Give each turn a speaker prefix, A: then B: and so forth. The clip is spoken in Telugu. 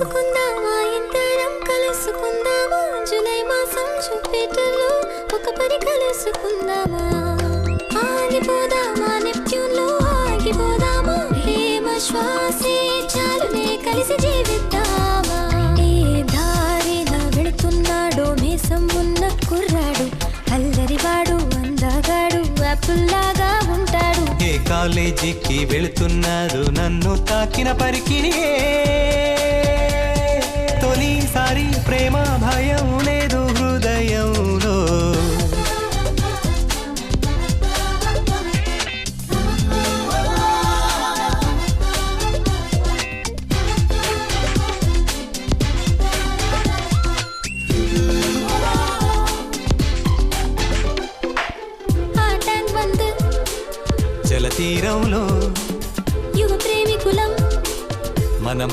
A: చేసుకుందామా ఇద్దరం కలుసుకుందామా జూలై మాసం జూపిటర్లో ఒక పరి కలుసుకుందామా ఆగిపోదామా నెప్ట్యూన్లో ఆగిపోదామా ప్రేమ శ్వాసే చాలునే కలిసి జీవిద్దామా ఏ దారిన వెళుతున్నాడో మీసం ఉన్న కుర్రాడు అల్లరివాడు అందగాడు యాపిల్లాగా ఉంటాడు
B: ఏ కాలేజీకి వెళుతున్నాడు నన్ను తాకిన పరికిణియే తొలిసారి ప్రేమ భయం లేదు హృదయంలో జలతీరంలో
A: యువ ప్రేమికులం
B: మన